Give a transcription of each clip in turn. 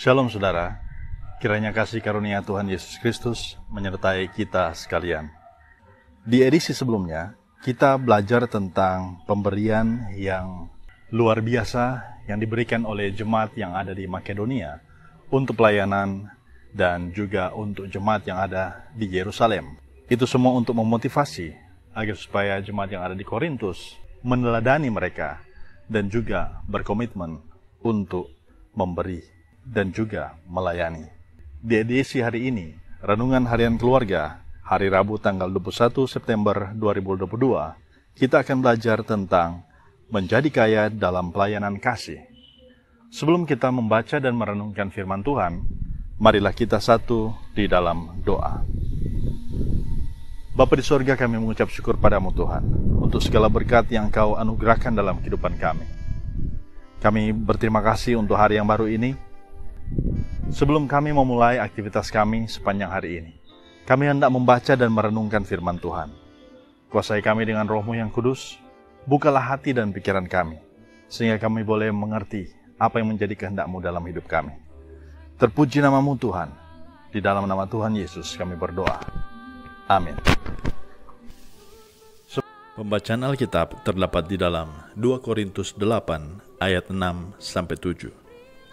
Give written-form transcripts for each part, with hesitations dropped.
Shalom saudara, kiranya kasih karunia Tuhan Yesus Kristus menyertai kita sekalian. Di edisi sebelumnya, kita belajar tentang pemberian yang luar biasa yang diberikan oleh jemaat yang ada di Makedonia untuk pelayanan dan juga untuk jemaat yang ada di Yerusalem. Itu semua untuk memotivasi agar supaya jemaat yang ada di Korintus meneladani mereka dan juga berkomitmen untuk memberi dan juga melayani. Di edisi hari ini, Renungan Harian Keluarga, hari Rabu tanggal 21 September 2022, kita akan belajar tentang menjadi kaya dalam pelayanan kasih. Sebelum kita membaca dan merenungkan firman Tuhan, marilah kita satu di dalam doa. Bapa di sorga, kami mengucap syukur padamu Tuhan, untuk segala berkat yang Kau anugerahkan dalam kehidupan kami. Kami berterima kasih untuk hari yang baru ini. Sebelum kami memulai aktivitas kami sepanjang hari ini, kami hendak membaca dan merenungkan firman Tuhan. Kuasai kami dengan Roh-Mu yang kudus, bukalah hati dan pikiran kami, sehingga kami boleh mengerti apa yang menjadi kehendak-Mu dalam hidup kami. Terpuji nama-Mu Tuhan, di dalam nama Tuhan Yesus kami berdoa. Amin. Pembacaan Alkitab terdapat di dalam 2 Korintus 8 ayat 6-7.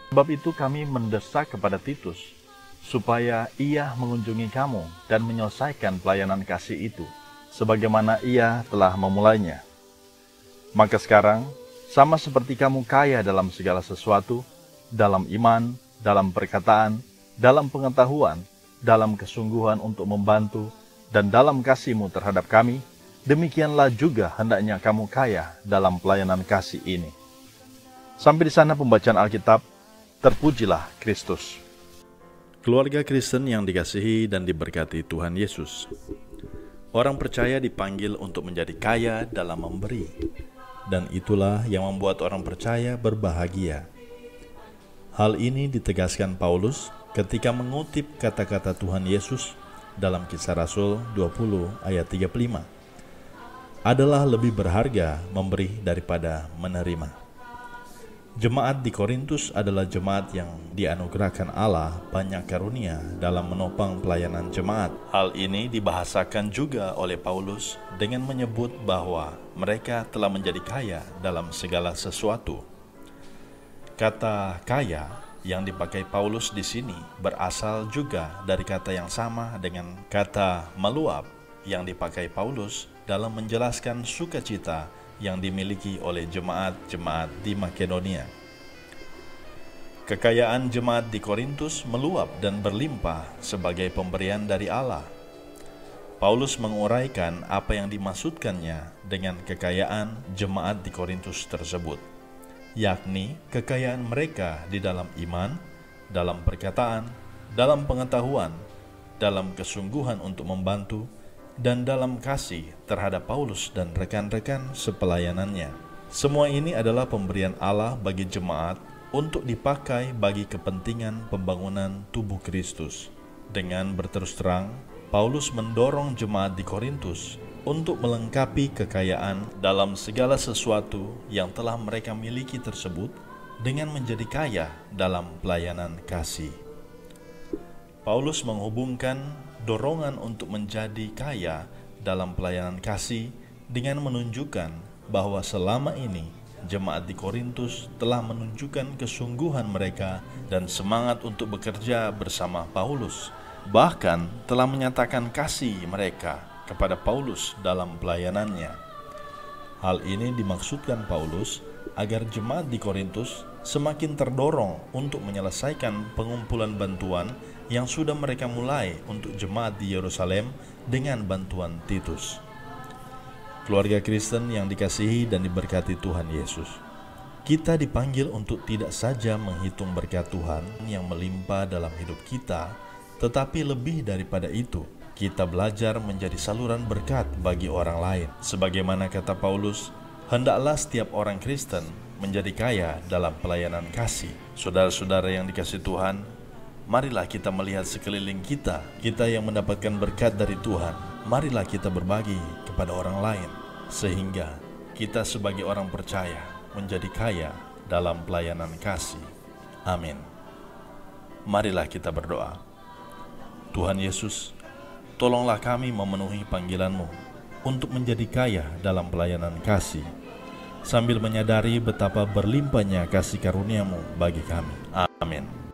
Sebab itu kami mendesak kepada Titus, supaya ia mengunjungi kamu dan menyelesaikan pelayanan kasih itu, sebagaimana ia telah memulainya. Maka sekarang, sama seperti kamu kaya dalam segala sesuatu, dalam iman, dalam perkataan, dalam pengetahuan, dalam kesungguhan untuk membantu, dan dalam kasih-Mu terhadap kami, demikianlah juga hendaknya kamu kaya dalam pelayanan kasih ini. Sampai di sana pembacaan Alkitab. Terpujilah Kristus. Keluarga Kristen yang dikasihi dan diberkati Tuhan Yesus, orang percaya dipanggil untuk menjadi kaya dalam memberi, dan itulah yang membuat orang percaya berbahagia. Hal ini ditegaskan Paulus ketika mengutip kata-kata Tuhan Yesus dalam Kisah Rasul 20 ayat 35. Adalah lebih berharga memberi daripada menerima. Jemaat di Korintus adalah jemaat yang dianugerahkan Allah banyak karunia dalam menopang pelayanan jemaat. Hal ini dibahasakan juga oleh Paulus dengan menyebut bahwa mereka telah menjadi kaya dalam segala sesuatu. Kata kaya yang dipakai Paulus di sini berasal juga dari kata yang sama dengan kata meluap yang dipakai Paulus dalam menjelaskan sukacita yang dimiliki oleh jemaat-jemaat di Makedonia. Kekayaan jemaat di Korintus meluap dan berlimpah sebagai pemberian dari Allah. Paulus menguraikan apa yang dimaksudkannya dengan kekayaan jemaat di Korintus tersebut, yakni kekayaan mereka di dalam iman, dalam perkataan, dalam pengetahuan, dalam kesungguhan untuk membantu, dan dalam kasih terhadap Paulus dan rekan-rekan sepelayanannya. Semua ini adalah pemberian Allah bagi jemaat untuk dipakai bagi kepentingan pembangunan tubuh Kristus. Dengan berterus terang, Paulus mendorong jemaat di Korintus untuk melengkapi kekayaan dalam segala sesuatu yang telah mereka miliki tersebut dengan menjadi kaya dalam pelayanan kasih. Paulus menghubungkan dorongan untuk menjadi kaya dalam pelayanan kasih dengan menunjukkan bahwa selama ini jemaat di Korintus telah menunjukkan kesungguhan mereka dan semangat untuk bekerja bersama Paulus, bahkan telah menyatakan kasih mereka kepada Paulus dalam pelayanannya. Hal ini dimaksudkan Paulus agar jemaat di Korintus semakin terdorong untuk menyelesaikan pengumpulan bantuan yang sudah mereka mulai untuk jemaat di Yerusalem dengan bantuan Titus. Keluarga Kristen yang dikasihi dan diberkati Tuhan Yesus, kita dipanggil untuk tidak saja menghitung berkat Tuhan yang melimpah dalam hidup kita, tetapi lebih daripada itu, kita belajar menjadi saluran berkat bagi orang lain. Sebagaimana kata Paulus, hendaklah setiap orang Kristen menjadi kaya dalam pelayanan kasih. Saudara-saudara yang dikasihi Tuhan, marilah kita melihat sekeliling kita yang mendapatkan berkat dari Tuhan. Marilah kita berbagi kepada orang lain, sehingga kita sebagai orang percaya menjadi kaya dalam pelayanan kasih. Amin. Marilah kita berdoa. Tuhan Yesus, tolonglah kami memenuhi panggilan-Mu untuk menjadi kaya dalam pelayanan kasih, sambil menyadari betapa berlimpahnya kasih karunia-Mu bagi kami. Amin.